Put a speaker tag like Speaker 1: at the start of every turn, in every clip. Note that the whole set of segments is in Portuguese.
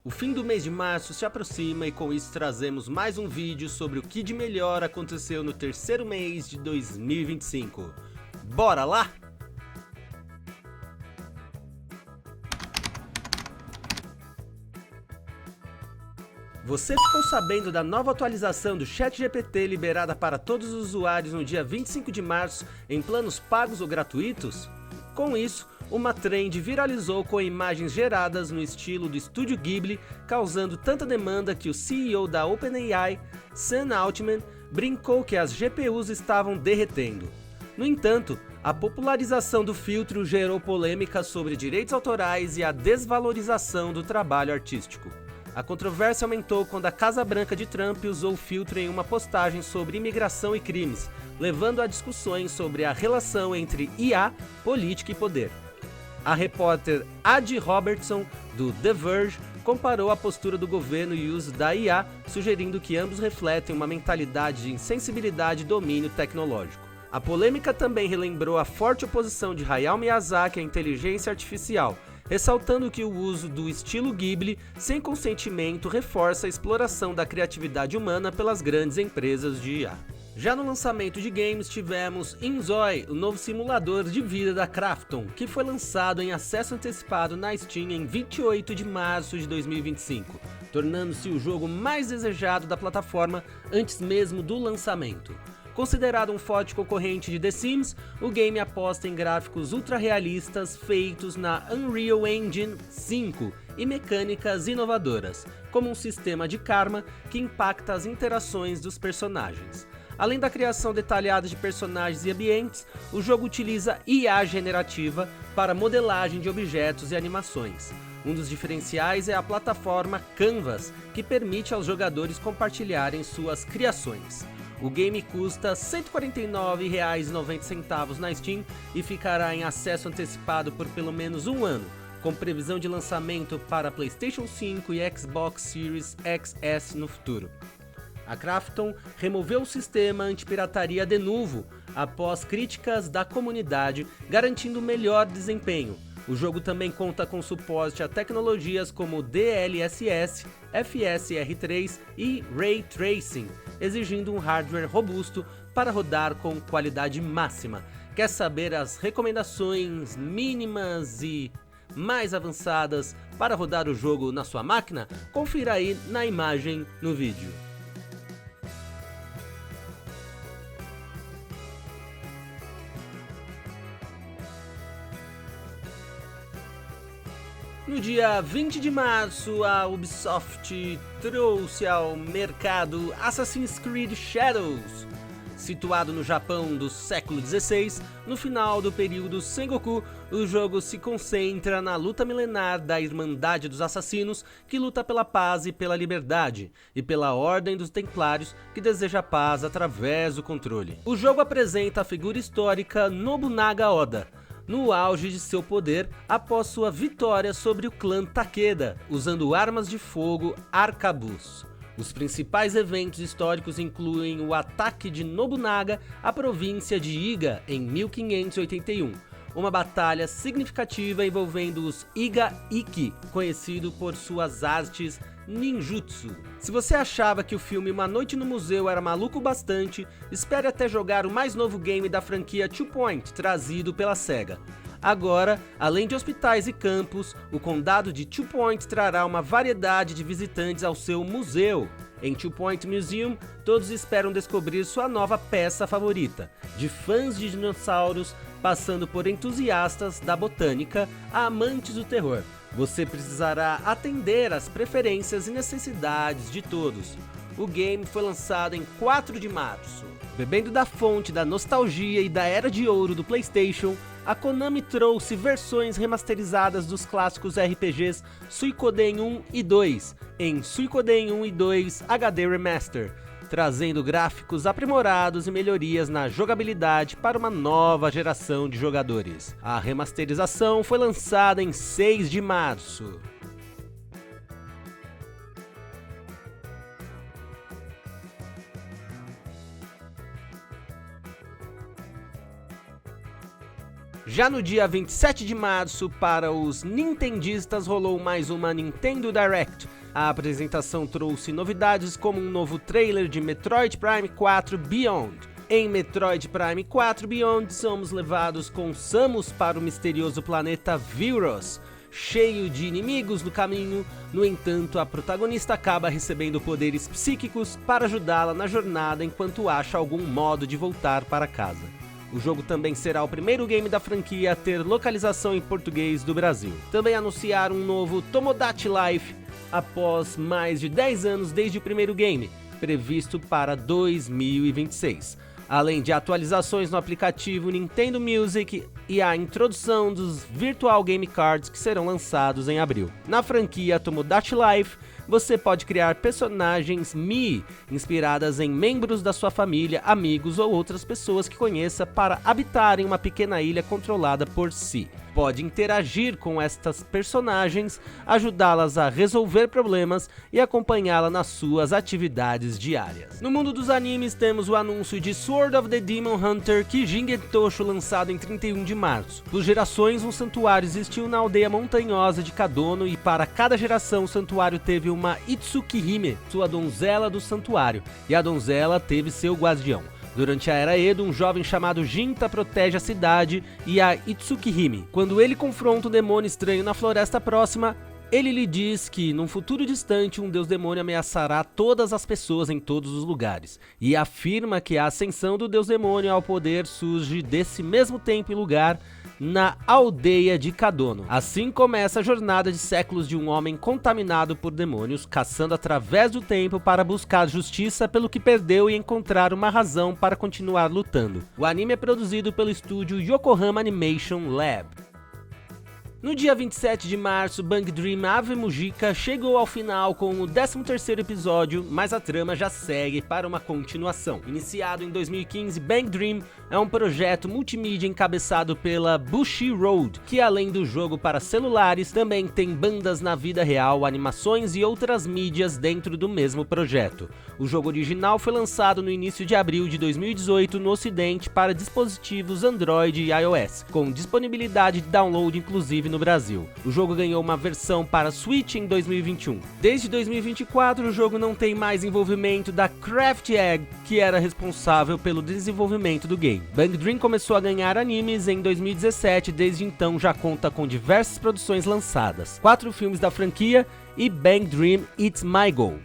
Speaker 1: O fim do mês de março se aproxima e com isso trazemos mais um vídeo sobre o que de melhor aconteceu no terceiro mês de 2025. Bora lá? Você ficou sabendo da nova atualização do ChatGPT liberada para todos os usuários no dia 25 de março em planos pagos ou gratuitos? Com isso, uma trend viralizou com imagens geradas no estilo do estúdio Ghibli, causando tanta demanda que o CEO da OpenAI, Sam Altman, brincou que as GPUs estavam derretendo. No entanto, a popularização do filtro gerou polêmicas sobre direitos autorais e a desvalorização do trabalho artístico. A controvérsia aumentou quando a Casa Branca de Trump usou o filtro em uma postagem sobre imigração e crimes, levando a discussões sobre a relação entre IA, política e poder. A repórter Adi Robertson, do The Verge, comparou a postura do governo e o uso da IA, sugerindo que ambos refletem uma mentalidade de insensibilidade e domínio tecnológico. A polêmica também relembrou a forte oposição de Hayao Miyazaki à inteligência artificial, ressaltando que o uso do estilo Ghibli sem consentimento reforça a exploração da criatividade humana pelas grandes empresas de IA. Já no lançamento de games tivemos Inzoi, o novo simulador de vida da Krafton, que foi lançado em acesso antecipado na Steam em 28 de março de 2025, tornando-se o jogo mais desejado da plataforma antes mesmo do lançamento. Considerado um forte concorrente de The Sims, o game aposta em gráficos ultra-realistas feitos na Unreal Engine 5 e mecânicas inovadoras, como um sistema de karma que impacta as interações dos personagens. Além da criação detalhada de personagens e ambientes, o jogo utiliza IA generativa para modelagem de objetos e animações. Um dos diferenciais é a plataforma Canvas, que permite aos jogadores compartilharem suas criações. O game custa R$ 149,90 na Steam e ficará em acesso antecipado por pelo menos um ano, com previsão de lançamento para PlayStation 5 e Xbox Series XS no futuro. A Krafton removeu o sistema antipirataria de novo após críticas da comunidade, garantindo melhor desempenho. O jogo também conta com suporte a tecnologias como DLSS, FSR3 e Ray Tracing, exigindo um hardware robusto para rodar com qualidade máxima. Quer saber as recomendações mínimas e mais avançadas para rodar o jogo na sua máquina? Confira aí na imagem no vídeo. No dia 20 de março, a Ubisoft trouxe ao mercado Assassin's Creed Shadows. Situado no Japão do século XVI, no final do período Sengoku, o jogo se concentra na luta milenar da Irmandade dos Assassinos, que luta pela paz e pela liberdade, e pela Ordem dos Templários, que deseja a paz através do controle. O jogo apresenta a figura histórica Nobunaga Oda, no auge de seu poder após sua vitória sobre o clã Takeda, usando armas de fogo arcabuz. Os principais eventos históricos incluem o ataque de Nobunaga à província de Iga em 1581, uma batalha significativa envolvendo os Iga Ikki, conhecido por suas artes ninjutsu. Se você achava que o filme Uma Noite no Museu era maluco bastante, espere até jogar o mais novo game da franquia Two Point, trazido pela SEGA. Agora, além de hospitais e campos, o condado de Two Point trará uma variedade de visitantes ao seu museu. Em Two Point Museum, todos esperam descobrir sua nova peça favorita, de fãs de dinossauros, passando por entusiastas da botânica a amantes do terror. Você precisará atender às preferências e necessidades de todos. O game foi lançado em 4 de março. Bebendo da fonte da nostalgia e da era de ouro do PlayStation, a Konami trouxe versões remasterizadas dos clássicos RPGs Suikoden 1 e 2 em Suikoden 1 e 2 HD Remaster, trazendo gráficos aprimorados e melhorias na jogabilidade para uma nova geração de jogadores. A remasterização foi lançada em 6 de março. Já no dia 27 de março, para os nintendistas, rolou mais uma Nintendo Direct. A apresentação trouxe novidades como um novo trailer de Metroid Prime 4 Beyond. Em Metroid Prime 4 Beyond, somos levados com Samus para o misterioso planeta Vyros, cheio de inimigos no caminho. No entanto, a protagonista acaba recebendo poderes psíquicos para ajudá-la na jornada enquanto acha algum modo de voltar para casa. O jogo também será o primeiro game da franquia a ter localização em português do Brasil. Também anunciaram um novo Tomodachi Life após mais de 10 anos desde o primeiro game, previsto para 2026. Além de atualizações no aplicativo Nintendo Music e a introdução dos Virtual Game Cards que serão lançados em abril. Na franquia Tomodachi Life, você pode criar personagens Mii, inspiradas em membros da sua família, amigos ou outras pessoas que conheça para habitarem uma pequena ilha controlada por si. Pode interagir com estas personagens, ajudá-las a resolver problemas e acompanhá-la nas suas atividades diárias. No mundo dos animes, temos o anúncio de Sword of the Demon Hunter Kijingen Tosho, lançado em 31 de março. Por gerações, um santuário existiu na aldeia montanhosa de Kadono e para cada geração o santuário teve uma Itsukihime, sua donzela do santuário, e a donzela teve seu guardião. Durante a Era Edo, um jovem chamado Jinta protege a cidade e a Itsukihime. Quando ele confronta um demônio estranho na floresta próxima, ele lhe diz que, num futuro distante, um deus-demônio ameaçará todas as pessoas em todos os lugares, e afirma que a ascensão do deus-demônio ao poder surge desse mesmo tempo e lugar, na aldeia de Kadono. Assim começa a jornada de séculos de um homem contaminado por demônios, caçando através do tempo para buscar justiça pelo que perdeu e encontrar uma razão para continuar lutando. O anime é produzido pelo estúdio Yokohama Animation Lab. No dia 27 de março, Bang Dream Ave Mujica chegou ao final com o 13º episódio, mas a trama já segue para uma continuação. Iniciado em 2015, Bang Dream é um projeto multimídia encabeçado pela Bushiroad, que além do jogo para celulares, também tem bandas na vida real, animações e outras mídias dentro do mesmo projeto. O jogo original foi lançado no início de abril de 2018 no ocidente para dispositivos Android e iOS, com disponibilidade de download inclusive no Brasil. O jogo ganhou uma versão para Switch em 2021. Desde 2024, o jogo não tem mais envolvimento da Craft Egg, que era responsável pelo desenvolvimento do game. Bang Dream começou a ganhar animes em 2017, desde então já conta com diversas produções lançadas, 4 filmes da franquia e Bang Dream It's My Goal.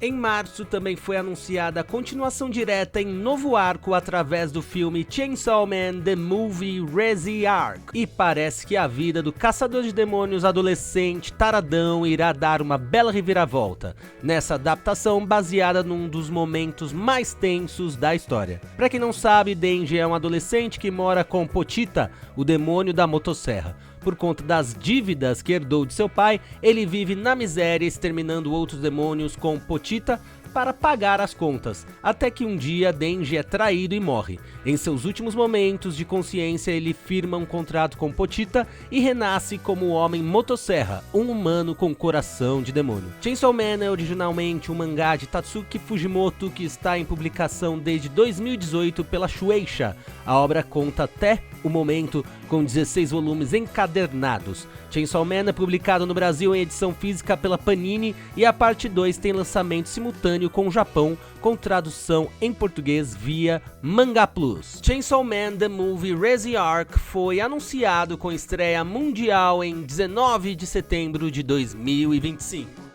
Speaker 1: Em março também foi anunciada a continuação direta em novo arco através do filme Chainsaw Man The Movie ReZark. E parece que a vida do caçador de demônios adolescente taradão irá dar uma bela reviravolta nessa adaptação baseada num dos momentos mais tensos da história. Pra quem não sabe, Denji é um adolescente que mora com Pochita, o demônio da motosserra. Por conta das dívidas que herdou de seu pai, ele vive na miséria, exterminando outros demônios com Pochita para pagar as contas, até que um dia Denji é traído e morre. Em seus últimos momentos de consciência, ele firma um contrato com Pochita e renasce como o Homem Motosserra, um humano com coração de demônio. Chainsaw Man é originalmente um mangá de Tatsuki Fujimoto que está em publicação desde 2018 pela Shueisha. A obra conta até o momento com 16 volumes encadernados. Chainsaw Man é publicado no Brasil em edição física pela Panini e a parte 2 tem lançamento simultâneo com o Japão, com tradução em português via Manga Plus. Chainsaw Man The Movie ReZark foi anunciado com estreia mundial em 19 de setembro de 2025.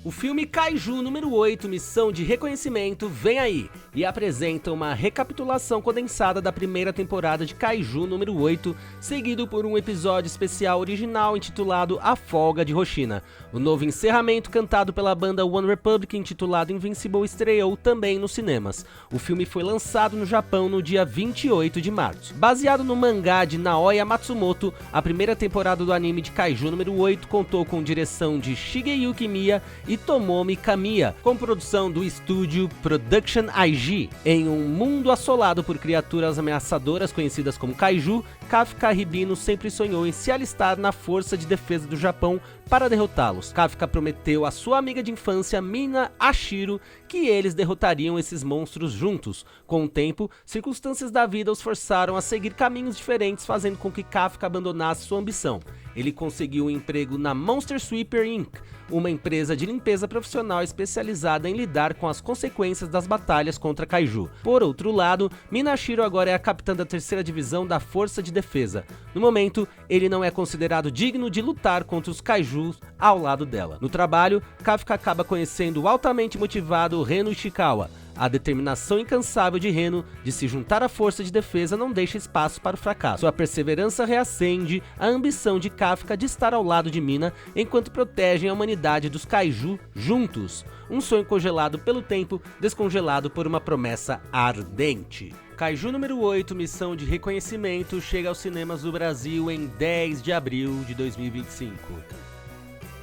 Speaker 1: O filme Kaiju número 8, Missão de Reconhecimento, vem aí e apresenta uma recapitulação condensada da primeira temporada de Kaiju número 8, seguido por um episódio especial original intitulado A Folga de Roshina. O novo encerramento, cantado pela banda One Republic, intitulado Invincible, estreou também nos cinemas. O filme foi lançado no Japão no dia 28 de março. Baseado no mangá de Naoya Matsumoto, a primeira temporada do anime de Kaiju número 8 contou com direção de Shigeyuki Miya e Tomomi Kamiya, com produção do estúdio Production IG. Em um mundo assolado por criaturas ameaçadoras conhecidas como Kaiju, Kafka Hibino sempre sonhou em se alistar na Força de Defesa do Japão para derrotá-los. Kafka prometeu à sua amiga de infância, Mina Ashiro, que eles derrotariam esses monstros juntos. Com o tempo, circunstâncias da vida os forçaram a seguir caminhos diferentes, fazendo com que Kafka abandonasse sua ambição. Ele conseguiu um emprego na Monster Sweeper Inc., uma empresa de limpeza profissional especializada em lidar com as consequências das batalhas contra Kaiju. Por outro lado, Minashiro agora é a capitã da 3ª Divisão da Força de Defesa. No momento, ele não é considerado digno de lutar contra os Kaijus ao lado dela. No trabalho, Kafka acaba conhecendo o altamente motivado Reno Ishikawa. A determinação incansável de Reno de se juntar à força de defesa não deixa espaço para o fracasso. Sua perseverança reacende a ambição de Kafka de estar ao lado de Mina enquanto protegem a humanidade dos Kaiju juntos. Um sonho congelado pelo tempo, descongelado por uma promessa ardente. Kaiju número 8, Missão de Reconhecimento, chega aos cinemas do Brasil em 10 de abril de 2025.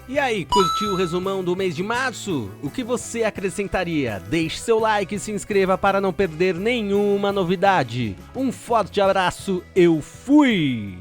Speaker 1: E aí, curtiu o resumão do mês de março? O que você acrescentaria? Deixe seu like e se inscreva para não perder nenhuma novidade. Um forte abraço, eu fui!